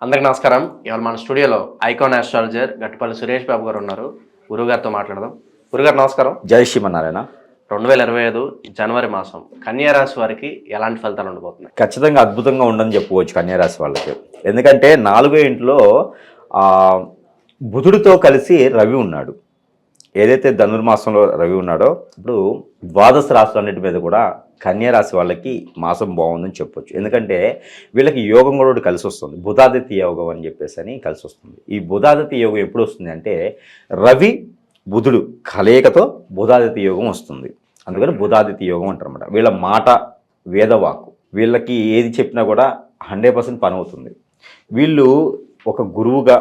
అందరికి నమస్కారం. ఇవాళ మన స్టూడియోలో ఐకాన్ ఆస్ట్రాలజర్ గట్టిపల్లి సురేష్ బాబు గారు ఉన్నారు. గురుగారితో మాట్లాడదాం. గురుగారు నమస్కారం. జై శ్రీమన్నారాయణ. 2025 జనవరి మాసం కన్యారాశి వారికి ఎలాంటి ఫలితాలు ఉండబోతున్నాయి? ఖచ్చితంగా అద్భుతంగా ఉండని చెప్పుకోవచ్చు కన్యారాశి వాళ్ళకి. ఎందుకంటే 4వ ఇంట్లో బుధుడితో కలిసి రవి ఉన్నాడు. ఏదైతే ధనుర్మాసంలో రవి ఉన్నాడో ఇప్పుడు ద్వాదశ రాశులన్నిటి మీద కూడా కన్యారాశి వాళ్ళకి మాసం బాగుందని చెప్పొచ్చు. ఎందుకంటే వీళ్ళకి యోగం కూడా కలిసి వస్తుంది. బుధాదిత్య యోగం అని చెప్పేసి అని కలిసి వస్తుంది. ఈ బుధాదిత్య యోగం ఎప్పుడు వస్తుంది అంటే రవి బుధుడు కలయికతో బుధాదిత్య యోగం వస్తుంది. అందుకని బుధాదిత్య యోగం అంటారన్నమాట. వీళ్ళ మాట వేదవాకు, వీళ్ళకి ఏది చెప్పినా కూడా 100% పని అవుతుంది. వీళ్ళు ఒక గురువుగా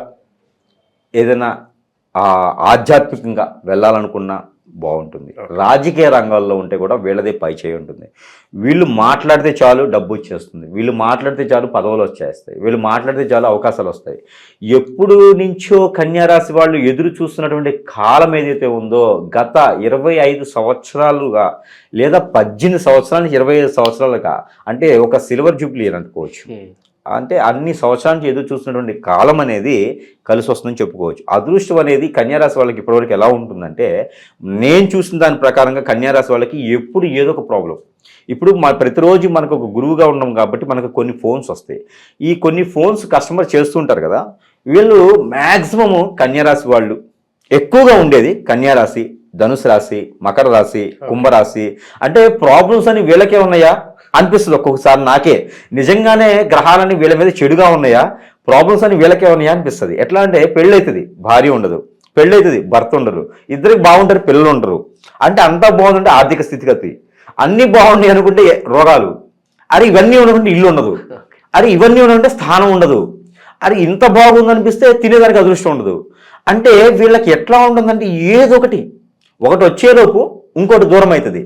ఏదైనా ఆధ్యాత్మికంగా వెళ్ళాలనుకున్నా బాగుంటుంది. రాజకీయ రంగాల్లో ఉంటే కూడా వీళ్ళదే పై చేయి ఉంటుంది. వీళ్ళు మాట్లాడితే చాలు డబ్బు వచ్చేస్తుంది. వీళ్ళు మాట్లాడితే చాలు పదవులు వచ్చేస్తాయి. వీళ్ళు మాట్లాడితే చాలు అవకాశాలు వస్తాయి. ఎప్పుడు నుంచో కన్యారాశి వాళ్ళు ఎదురు చూస్తున్నటువంటి కాలం ఏదైతే ఉందో గత 25 సంవత్సరాలుగా లేదా 18 సంవత్సరాల నుంచి 25 సంవత్సరాలుగా, అంటే ఒక సిల్వర్ జూబ్లీ అని అనుకోవచ్చు. అంటే అన్ని సంవత్సరాల నుంచి ఎదురు చూస్తున్నటువంటి కాలం అనేది కలిసి వస్తుందని చెప్పుకోవచ్చు. అదృష్టం అనేది కన్యారాశి వాళ్ళకి ఇప్పటివరకు ఎలా ఉంటుందంటే, నేను చూసిన దాని ప్రకారంగా కన్యారాశి వాళ్ళకి ఎప్పుడు ఏదో ఒక ప్రాబ్లం. ఇప్పుడు ప్రతిరోజు మనకు ఒక గురువుగా ఉన్నాం కాబట్టి మనకు కొన్ని ఫోన్స్ వస్తాయి. ఈ కొన్ని ఫోన్స్ కస్టమర్ చేస్తుంటారు కదా, వీళ్ళు మ్యాక్సిమము కన్యారాశి వాళ్ళు ఎక్కువగా ఉండేది కన్యారాశి, ధనుసు రాశి, మకర రాశి, కుంభరాశి. అంటే ప్రాబ్లమ్స్ అని వీళ్ళకే ఉన్నాయా అనిపిస్తుంది ఒక్కొక్కసారి నాకే. నిజంగానే గ్రహాలన్నీ వీళ్ళ మీద చెడుగా ఉన్నాయా, ప్రాబ్లమ్స్ అని వీళ్ళకే ఉన్నాయా అనిపిస్తుంది. ఎట్లా అంటే పెళ్ళి అవుతుంది, భార్య ఉండదు, పెళ్ళి అవుతుంది, భర్త ఉండరు, ఇద్దరికి బాగుంటారు, పిల్లలు ఉండరు. అంటే అంతా బాగుందంటే ఆర్థిక స్థితిగతి, అన్నీ బాగున్నాయి అనుకుంటే రోగాలు, అరే ఇవన్నీ ఉండకుంటే ఇల్లు ఉండదు, అరే ఇవన్నీ ఉండకుంటే స్థానం ఉండదు, అరే ఇంత బాగుందనిపిస్తే తినేదానికి అదృష్టం ఉండదు. అంటే వీళ్ళకి ఎట్లా ఉంటుందంటే ఏదో ఒకటి వచ్చేలోపు ఇంకోటి దూరం అవుతుంది,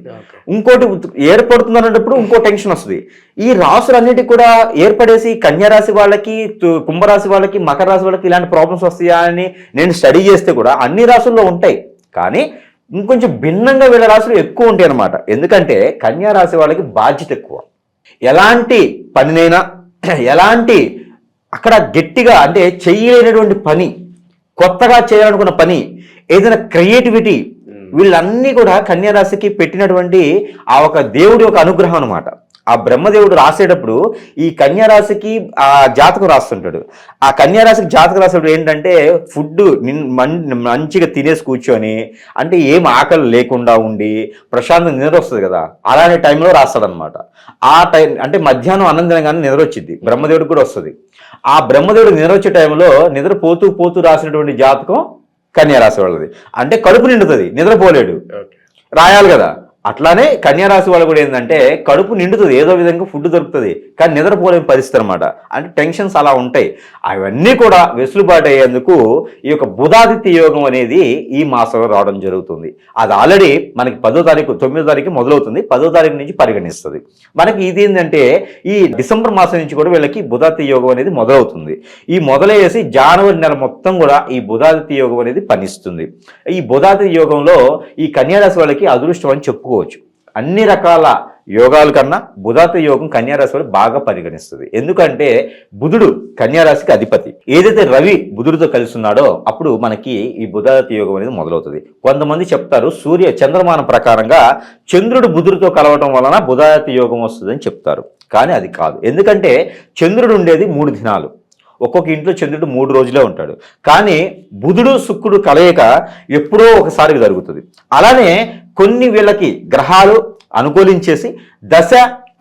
ఇంకోటి ఏర్పడుతుంది అన్నప్పుడు ఇంకో టెన్షన్ వస్తుంది. ఈ రాశులన్నిటికీ కూడా ఏర్పడేసి కన్యారాశి వాళ్ళకి, కుంభరాశి వాళ్ళకి, మకర రాశి వాళ్ళకి ఇలాంటి ప్రాబ్లమ్స్ వస్తాయా అని నేను స్టడీ చేస్తే కూడా అన్ని రాశుల్లో ఉంటాయి. కానీ ఇంకొంచెం భిన్నంగా వీళ్ళ రాశులు ఎక్కువ ఉంటాయి అన్నమాట. ఎందుకంటే కన్యారాశి వాళ్ళకి బాధ్యత ఎక్కువ. ఎలాంటి పనినైనా, ఎలాంటి అక్కడ గట్టిగా అంటే చేయలేనటువంటి పని, కొత్తగా చేయాలనుకున్న పని, ఏదైనా క్రియేటివిటీ, వీళ్ళన్నీ కూడా కన్యారాశికి పెట్టినటువంటి ఆ ఒక దేవుడి ఒక అనుగ్రహం అనమాట. ఆ బ్రహ్మదేవుడు రాసేటప్పుడు ఈ కన్యారాశికి ఆ జాతకం రాస్తుంటాడు. ఆ కన్యారాశికి జాతకం రాసేటప్పుడు ఏంటంటే ఫుడ్ మంచిగా తినేసి కూర్చొని, అంటే ఏం ఆకలి లేకుండా ఉండి ప్రశాంతంగా నిద్ర వస్తుంది కదా, అలాంటి టైంలో రాస్తాడనమాట. ఆ టైం అంటే మధ్యాహ్నం అన్నం తినగానే నిద్ర వచ్చింది, బ్రహ్మదేవుడికి కూడా వస్తుంది. ఆ బ్రహ్మదేవుడికి నిద్ర వచ్చే టైంలో నిద్రపోతూ రాసినటువంటి జాతకం కన్యారాశి వాళ్ళది. అంటే కడుపు నిండుతుంది, నిద్రపోలేడు, రాయాలి కదా. అట్లానే కన్యారాశి వాళ్ళు కూడా ఏంటంటే కడుపు నిండుతుంది, ఏదో విధంగా ఫుడ్ దొరుకుతుంది, కానీ నిద్రపోలేని పరిస్థితి అనమాట. అంటే టెన్షన్స్ అలా ఉంటాయి. అవన్నీ కూడా వెసులుబాటు అయ్యేందుకు ఈ యొక్క బుధాదిత్య యోగం అనేది ఈ మాసంలో రావడం జరుగుతుంది. అది ఆల్రెడీ మనకి 10వ తారీఖు 9వ తారీఖు మొదలవుతుంది, 10వ తారీఖు నుంచి పరిగణిస్తుంది. మనకి ఇది ఏంటంటే ఈ డిసెంబర్ మాసం నుంచి కూడా వీళ్ళకి బుధాదిత్య యోగం అనేది మొదలవుతుంది. ఈ మొదలయ్యేసి జనవరి నెల మొత్తం కూడా ఈ బుధాదిత్య యోగం అనేది పనిస్తుంది. ఈ బుధాదిత్య యోగంలో ఈ కన్యారాశి వాళ్ళకి అదృష్టం అని చెప్పుకో. అన్ని రకాల యోగాల కన్నా బుధాదిత్య యోగం కన్యారాశి వాళ్ళు బాగా పరిగణిస్తుంది. ఎందుకంటే బుధుడు కన్యారాశికి అధిపతి. ఏదైతే రవి బుధుడితో కలిసి ఉన్నాడో అప్పుడు మనకి ఈ బుధాదిత్య యోగం అనేది మొదలవుతుంది. కొంతమంది చెప్తారు సూర్య చంద్రమానం ప్రకారంగా చంద్రుడు బుధుడితో కలవటం వలన బుధాదిత్య యోగం వస్తుందని చెప్తారు. కానీ అది కాదు. ఎందుకంటే చంద్రుడు ఉండేది 3 దినాలు, ఒక్కొక్క ఇంట్లో చంద్రుడు 3 రోజులే ఉంటాడు. కానీ బుధుడు శుక్రుడు కలయిక ఎప్పుడో ఒకసారి జరుగుతుంది. అలానే కొన్ని వీళ్ళకి గ్రహాలు అనుకూలించేసి దశ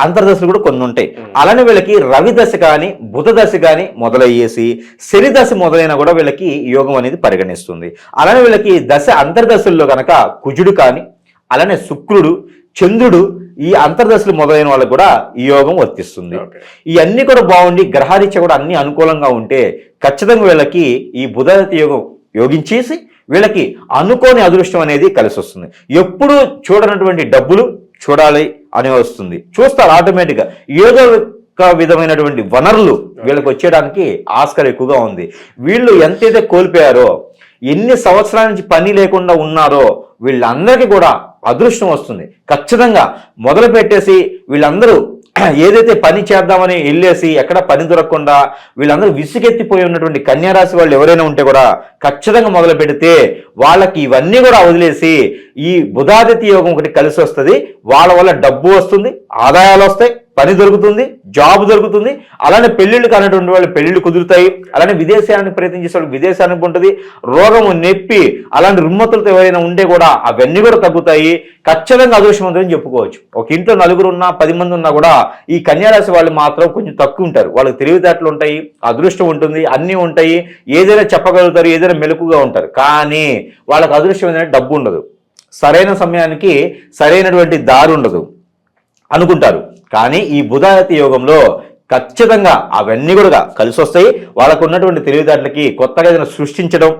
అంతర్దశలు కూడా కొన్ని ఉంటాయి. అలానే వీళ్ళకి రవి దశ కానీ బుధ దశ కానీ మొదలయ్యేసి శని దశ మొదలైన కూడా వీళ్ళకి యోగం అనేది పరిగణిస్తుంది. అలానే వీళ్ళకి దశ అంతర్దశల్లో కనుక కుజుడు కానీ, అలానే శుక్రుడు, చంద్రుడు, ఈ అంతర్దశలు మొదలైన వాళ్ళకు కూడా ఈ యోగం వర్తిస్తుంది. ఇవన్నీ కూడా బాగుండి గ్రహారీత్యా కూడా అన్ని అనుకూలంగా ఉంటే ఖచ్చితంగా వీళ్ళకి ఈ బుధాదిత్య యోగం యోగించేసి వీళ్ళకి అనుకోని అదృష్టం అనేది కలిసి వస్తుంది. ఎప్పుడు చూడనటువంటి డబ్బులు చూడాలి అని వస్తుంది, చూస్తారు ఆటోమేటిక్గా. ఏదో ఒక విధమైనటువంటి వనరులు వీళ్ళకి వచ్చేయడానికి ఆస్కారం ఎక్కువగా ఉంది. వీళ్ళు ఎంతైతే కోల్పోయారో, ఎన్ని సంవత్సరాల నుంచి పని లేకుండా ఉన్నారో వీళ్ళందరికీ కూడా అదృష్టం వస్తుంది. ఖచ్చితంగా మొదలు పెట్టేసి వీళ్ళందరూ ఏదైతే పని చేద్దామని వెళ్ళేసి ఎక్కడ పని దొరకకుండా వీళ్ళందరూ విసుగెత్తిపోయి ఉన్నటువంటి కన్యారాశి వాళ్ళు ఎవరైనా ఉంటే కూడా ఖచ్చితంగా మొదలు పెడితే వాళ్ళకి ఇవన్నీ కూడా వదిలేసి ఈ బుధాదిత్య యోగం ఒకటి కలిసి వస్తుంది. వాళ్ళ వల్ల డబ్బు వస్తుంది, ఆదాయాలు వస్తాయి, పని దొరుకుతుంది, జాబ్ దొరుకుతుంది. అలానే పెళ్లిళ్ళు కానటువంటి వాళ్ళు పెళ్లిళ్ళు కుదురుతాయి. అలానే విదేశానికి ప్రయత్నం చేసే వాళ్ళు విదేశానికి ఉంటుంది. రోగము, నొప్పి, అలాంటి రుమ్మతులతో ఎవరైనా ఉంటే కూడా అవన్నీ కూడా తగ్గుతాయి. ఖచ్చితంగా అదృష్టవంతులని చెప్పుకోవచ్చు. ఒక ఇంట్లో 4 ఉన్నా 10 మంది ఉన్నా కూడా ఈ కన్యారాశి వాళ్ళు మాత్రం కొంచెం తక్కువ ఉంటారు. వాళ్ళకి తెలివితేటలు ఉంటాయి, అదృష్టం ఉంటుంది, అన్నీ ఉంటాయి, ఏదైనా చెప్పగలుగుతారు, ఏదైనా మెలకుగా ఉంటారు. కానీ వాళ్ళకి అదృష్టం ఏంటంటే డబ్బు ఉండదు, సరైన సమయానికి సరైనటువంటి దారి ఉండదు అనుకుంటారు. కానీ ఈ బుధాదిత్య యోగంలో ఖచ్చితంగా అవన్నీ కూడా కలిసి వస్తాయి. వాళ్ళకు ఉన్నటువంటి తెలివితేటలకి కొత్తగా ఏదైనా సృష్టించడం,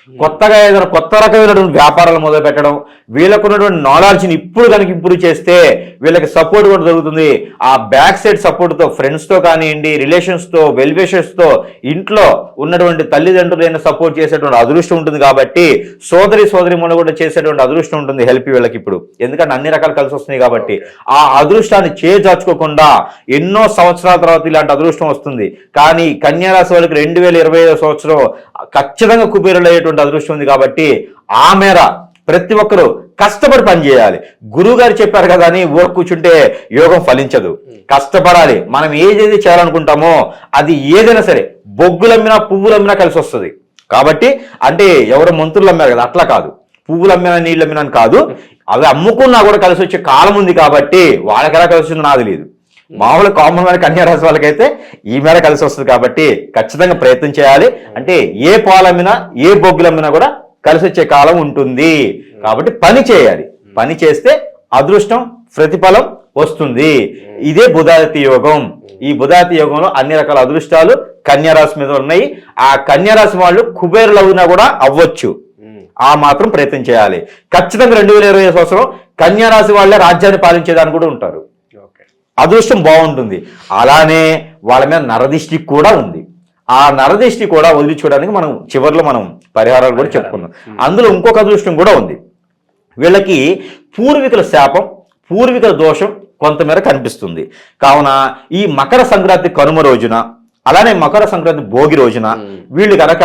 కొత్తగా ఏదైనా కొత్త రకమైనటువంటి వ్యాపారాలు మొదలు పెట్టడం, వీళ్ళకు ఉన్నటువంటి నాలెడ్జ్ని ఇప్పుడు కనుక ఇంప్రూవ్ చేస్తే వీళ్ళకి సపోర్ట్ కూడా దొరుకుతుంది. ఆ బ్యాక్ సైడ్ సపోర్ట్తో ఫ్రెండ్స్తో కానివ్వండి, రిలేషన్స్తో, వెల్విషర్స్తో, ఇంట్లో ఉన్నటువంటి తల్లిదండ్రులైనా సపోర్ట్ చేసేటువంటి అదృష్టం ఉంటుంది. కాబట్టి సోదరిమణులు కూడా చేసేటువంటి అదృష్టం ఉంటుంది హెల్ప్ వీళ్ళకి ఇప్పుడు, ఎందుకంటే అన్ని రకాలు కలిసి వస్తున్నాయి కాబట్టి. ఆ అదృష్టాన్ని చేజార్చుకోకుండా ఎన్నో సంవత్సరాల తర్వాత ఇలాంటి అదృష్టం వస్తుంది. కానీ కన్యారాశి వాళ్ళకి 2025 సంవత్సరం ఖచ్చితంగా కుబేరులు అయ్యేటువంటి అదృష్టం ఉంది. కాబట్టి ఆ మేర ప్రతి ఒక్కరూ కష్టపడి పని చేయాలి. గురువు గారు చెప్పారు కదా అని ఊరు కూర్చుంటే యోగం ఫలించదు. కష్టపడాలి. మనం ఏదైతే చేయాలనుకుంటామో అది ఏదైనా సరే బొగ్గులమ్మినా పువ్వులమ్మినా కలిసి వస్తుంది. కాబట్టి అంటే ఎవరు మంత్రులు అమ్మారు కదా, అట్లా కాదు, పువ్వులు అమ్మినా నీళ్ళు అమ్మినా కాదు, అవి అమ్ముకున్నా కూడా కలిసి వచ్చే కాలం ఉంది. కాబట్టి వాళ్ళకి ఎలా కలిసి వస్తుందో నాకు తెలియదు. మామూలు కామన్ మ్యాన్ కన్యారాశి వాళ్ళకైతే ఈ మేర కలిసి వస్తుంది. కాబట్టి ఖచ్చితంగా ప్రయత్నం చేయాలి. అంటే ఏ పాలమ్మినా ఏ బొగ్గులమ్మినా కూడా కలిసి వచ్చే కాలం ఉంటుంది. కాబట్టి పని చేయాలి. పని చేస్తే అదృష్టం, ప్రతిఫలం వస్తుంది. ఇదే బుధాదిత్య యోగం. ఈ బుధాదిత్య యోగంలో అన్ని రకాల అదృష్టాలు కన్యారాశి మీద ఉన్నాయి. ఆ కన్యారాశి వాళ్ళు కుబేరులు అవునా కూడా అవ్వచ్చు. ఆ మాత్రం ప్రయత్నం చేయాలి. ఖచ్చితంగా 2025 సంవత్సరం కన్యారాశి వాళ్ళే రాజ్యాన్ని పాలించేదాన్ని కూడా ఉంటారు. అదృష్టం బాగుంటుంది. అలానే వాళ్ళ మీద నరదిష్టి కూడా ఉంది. ఆ నరదిష్టి కూడా వదిలించుకోవడానికి మనం చివరిలో మనం పరిహారాలు కూడా చెప్పుకున్నాం. అందులో ఇంకొక అదృష్టం కూడా ఉంది. వీళ్ళకి పూర్వీకుల శాపం, పూర్వీకుల దోషం కొంతమేర కనిపిస్తుంది. కావున ఈ మకర సంక్రాంతి కనుమ రోజున, అలానే మకర సంక్రాంతి భోగి రోజున వీళ్ళు కనుక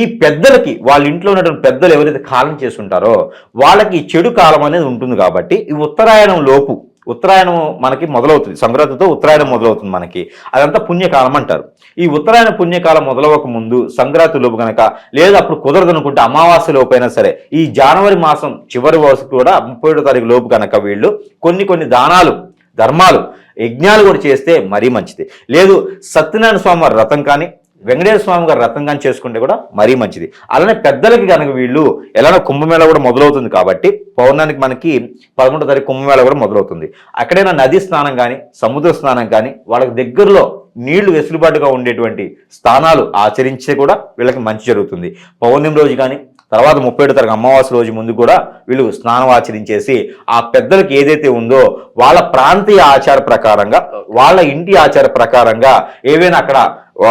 ఈ పెద్దలకి, వాళ్ళ ఇంట్లో ఉన్నటువంటి పెద్దలు ఎవరైతే కాలం చేస్తుంటారో వాళ్ళకి చెడు కాలం అనేది ఉంటుంది. కాబట్టి ఈ ఉత్తరాయణం లోపు, ఉత్తరాయణం మనకి మొదలవుతుంది, సంక్రాంతితో ఉత్తరాయణం మొదలవుతుంది మనకి, అదంతా పుణ్యకాలం అంటారు. ఈ ఉత్తరాయణ పుణ్యకాలం మొదలవక ముందు సంక్రాంతి లోపు కనుక, లేదా అప్పుడు కుదరదు అనుకుంటే అమావాస్య లోపు అయినా సరే, ఈ జనవరి మాసం చివరి వరకు కూడా 31వ తారీఖు లోపు కనుక వీళ్ళు కొన్ని దానాలు, ధర్మాలు, యజ్ఞాలు కూడా చేస్తే మరీ మంచిది. లేదు సత్యనారాయణ స్వామి వారి వ్రతం కానీ, వెంకటేశ్వర స్వామి గారు రథం కానీ చేసుకుంటే కూడా మరీ మంచిది. అలానే పెద్దలకి కనుక వీళ్ళు ఎలానో కుంభమేళ కూడా మొదలవుతుంది. కాబట్టి పౌర్ణానికి మనకి 11వ తారీఖు కుంభమేళ కూడా మొదలవుతుంది. అక్కడైనా నది స్నానం కానీ, సముద్ర స్నానం కానీ, వాళ్ళకి దగ్గరలో నీళ్లు వెసులుబాటుగా ఉండేటువంటి స్థానాలు ఆచరించే కూడా వీళ్ళకి మంచి జరుగుతుంది. పౌర్ణమి రోజు కానీ, తర్వాత 31వ తారీఖు అమావాస్య రోజు ముందు కూడా వీళ్ళు స్నానం ఆచరించేసి ఆ పెద్దలకు ఏదైతే ఉందో వాళ్ళ ప్రాంతీయ ఆచార ప్రకారంగా, వాళ్ళ ఇంటి ఆచార ప్రకారంగా ఏవైనా అక్కడ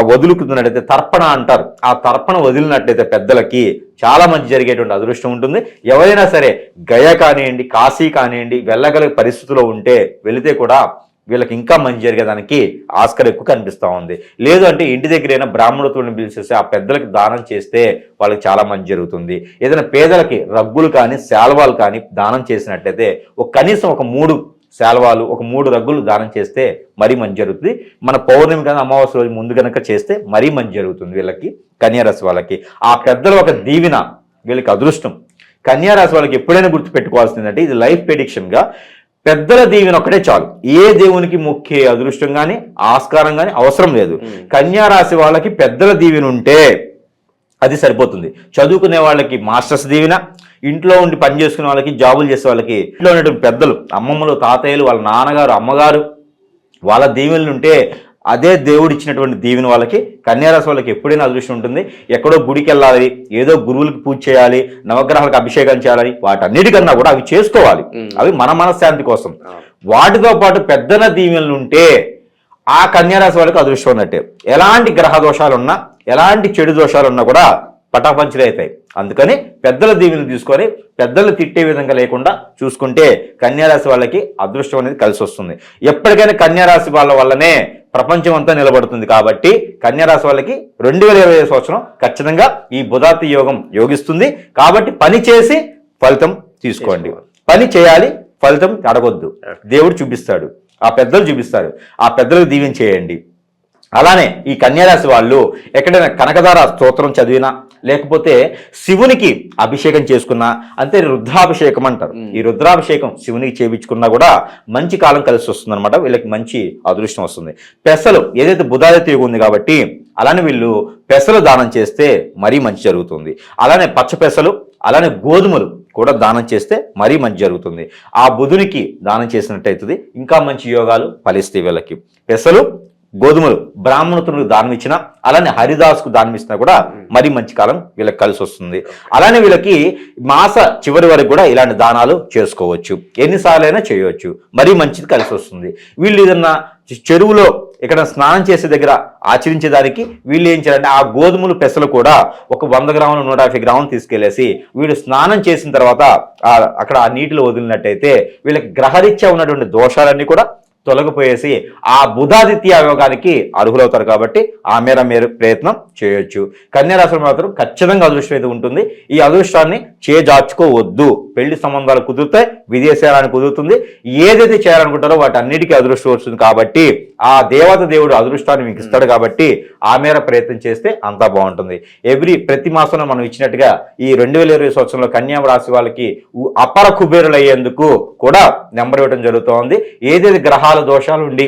వదులుకుతున్నట్టయితే తర్పణ అంటారు. ఆ తర్పణ వదిలినట్టయితే పెద్దలకి చాలా మంచి జరిగేటువంటి అదృష్టం ఉంటుంది. ఎవరైనా సరే గయ కానివ్వండి, కాశీ కానివ్వండి వెళ్ళగలిగే పరిస్థితిలో ఉంటే వెళితే కూడా వీళ్ళకి ఇంకా మంచి జరిగేదానికి ఆస్కారం ఎక్కువ కనిపిస్తూ ఉంది. లేదు అంటే ఇంటి దగ్గరైనా బ్రాహ్మణులను పిలిచేసి ఆ పెద్దలకి దానం చేస్తే వాళ్ళకి చాలా మంచి జరుగుతుంది. ఏదైనా పేదలకి రగ్గులు కానీ, శాల్వాలు కానీ దానం చేసినట్టయితే కనీసం ఒక 3 శాల్వాలు, ఒక 3 రగ్గులు దానం చేస్తే మరీ మంచి జరుగుతుంది. మన పౌర్ణమి కానీ అమావాస్య రోజు ముందు కనుక చేస్తే మరీ మంచి జరుగుతుంది వీళ్ళకి, కన్యారాశి వాళ్ళకి. ఆ పెద్దల ఒక దీవెన వీళ్ళకి అదృష్టం. కన్యారాశి వాళ్ళకి ఎప్పుడైనా గుర్తుపెట్టుకోవాల్సిందంటే ఇది లైఫ్ ప్రెడిక్షన్గా పెద్దల దీవెన ఒక్కటే చాలు. ఏ దేవునికి ముఖ్య అదృష్టం కానీ, ఆస్కారం కానీ అవసరం లేదు. కన్యారాశి వాళ్ళకి పెద్దల దీవెన ఉంటే అది సరిపోతుంది. చదువుకునే వాళ్ళకి మాస్టర్స్ దీవెన, ఇంట్లో ఉండి పని చేసుకునే వాళ్ళకి, జాబులు చేసే వాళ్ళకి, ఇంట్లో ఉన్నటువంటి పెద్దలు, అమ్మమ్మలు, తాతయ్యలు, వాళ్ళ నాన్నగారు, అమ్మగారు, వాళ్ళ దీవెనలు ఉంటే అదే దేవుడు ఇచ్చినటువంటి దీవెన వాళ్ళకి, కన్యారాశి వాళ్ళకి ఎప్పుడైనా అదృష్టం ఉంటుంది. ఎక్కడో గుడికి వెళ్ళాలి, ఏదో గురువులకి పూజ చేయాలి, నవగ్రహాలకు అభిషేకం చేయాలి, వాటన్నిటికన్నా కూడా అవి చేసుకోవాలి. అవి మన మనశ్శాంతి కోసం. వాటితో పాటు పెద్దన దీవెనలు ఉంటే ఆ కన్యారాశి వాళ్ళకి అదృష్టం ఉన్నట్టే. ఎలాంటి గ్రహ దోషాలున్నా, ఎలాంటి చెడు దోషాలున్నా కూడా పటాపంచలు అవుతాయి. అందుకని పెద్దల దీవెనలు తీసుకొని పెద్దలు తిట్టే విధంగా లేకుండా చూసుకుంటే కన్యారాశి వాళ్ళకి అదృష్టం అనేది కలిసి వస్తుంది. ఎప్పటికైనా కన్యారాశి వాళ్ళ వల్లనే ప్రపంచం అంతా నిలబడుతుంది. కాబట్టి కన్యారాశి వాళ్ళకి 2020 సంవత్సరం ఖచ్చితంగా ఈ బుధాతి యోగం యోగిస్తుంది. కాబట్టి పని చేసి ఫలితం తీసుకోండి. పని చేయాలి, ఫలితం అడగొద్దు. దేవుడు చూపిస్తాడు, ఆ పెద్దలు చూపిస్తారు, ఆ పెద్దలకు దీవెన చేయండి. అలానే ఈ కన్యారాశి వాళ్ళు ఎక్కడైనా కనకదార స్తోత్రం చదివినా లేకపోతే శివునికి అభిషేకం చేసుకున్నా, అంతే రుద్రాభిషేకం అంటారు, ఈ రుద్రాభిషేకం శివునికి చేయించుకున్నా కూడా మంచి కాలం కలిసి వస్తుంది అనమాట. వీళ్ళకి మంచి అదృష్టం వస్తుంది. పెసలు ఏదైతే బుధాదిత్య యోగం ఉంది కాబట్టి అలానే వీళ్ళు పెసలు దానం చేస్తే మరీ మంచి జరుగుతుంది. అలానే పచ్చ పెసలు అలానే గోధుమలు కూడా దానం చేస్తే మరీ మంచి జరుగుతుంది. ఆ బుధునికి దానం చేసినట్టయితుంది, ఇంకా మంచి యోగాలు ఫలిస్తాయి వీళ్ళకి. పెసలు గోధుమలు బ్రాహ్మణులకు దానం ఇచ్చినా అలానే హరిదాసుకు దానం ఇచ్చినా కూడా మరీ మంచి కాలం వీళ్ళకి కలిసి వస్తుంది. అలానే వీళ్ళకి మాస చివరి వరకు కూడా ఇలాంటి దానాలు చేసుకోవచ్చు, ఎన్నిసార్లైనా చేయవచ్చు, మరీ మంచిది కలిసి వస్తుంది. వీళ్ళు ఏదన్నా చెరువులో ఇక్కడ స్నానం చేసే దగ్గర ఆచరించేదానికి వీళ్ళు ఏం చేయాలంటే ఆ గోధుమలు పెసలు కూడా ఒక 100 గ్రాములు 150 గ్రాములు తీసుకెళ్లేసి వీళ్ళు స్నానం చేసిన తర్వాత అక్కడ ఆ నీటిలో వదిలినట్టయితే వీళ్ళకి గ్రహరీత్యా ఉన్నటువంటి దోషాలన్నీ కూడా తొలగిపోయేసి ఆ బుధాదిత్య యోగానికి అర్హులవుతారు. కాబట్టి ఆ మేర మీరు ప్రయత్నం చేయొచ్చు. కన్యారాశి మాత్రం ఖచ్చితంగా అదృష్టం అయితే ఉంటుంది. ఈ అదృష్టాన్ని చేజార్చుకోవద్దు. పెళ్లి సంబంధాలు కుదురుతాయి, విదేశాలను కుదురుతుంది. ఏదైతే చేయాలనుకుంటారో వాటి అన్నిటికీ అదృష్టం వస్తుంది. కాబట్టి ఆ దేవత దేవుడు అదృష్టాన్ని మీకు ఇస్తాడు. కాబట్టి ఆ మేర ప్రయత్నం చేస్తే అంతా బాగుంటుంది. ప్రతి మాసంలో మనం ఇచ్చినట్టుగా ఈ 2020 సంవత్సరంలో కన్యా రాశి వాళ్ళకి అపర కుబేరులు అయ్యేందుకు కూడా నెంబర్ ఇవ్వడం జరుగుతోంది. ఏదైతే గ్రహాల దోషాలు ఉండి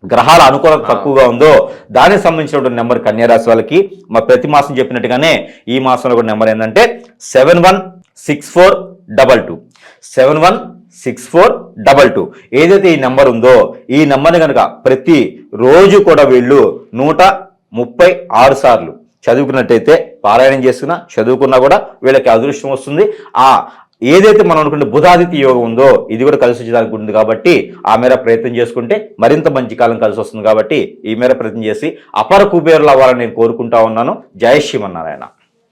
గ్రహాల అనుకూలత తక్కువగా ఉందో దానికి సంబంధించినటువంటి నెంబర్ కన్యారాశి వాళ్ళకి మా ప్రతి మాసం చెప్పినట్టుగానే ఈ మాసంలో కూడా నెంబర్ ఏంటంటే 716422 716422. ఏదైతే ఈ నెంబర్ ఉందో ఈ నెంబర్ని కనుక ప్రతి రోజు కూడా వీళ్ళు 136 సార్లు చదువుకున్నట్టయితే, పారాయణం చేసుకున్నా చదువుకున్నా కూడా వీళ్ళకి అదృష్టం వస్తుంది. ఏదైతే మనం అనుకుంటే బుధాదిత్య యోగం ఉందో ఇది కూడా కలిసి వచ్చేదానికి ఉంటుంది. కాబట్టి ఆ మేర ప్రయత్నం చేసుకుంటే మరింత మంచి కాలం కలిసి వస్తుంది. కాబట్టి ఈ మేర ప్రయత్నం చేసి అపర కుబేరులు అవ్వాలని నేను కోరుకుంటా ఉన్నాను. జై శ్రీమన్నారాయణ.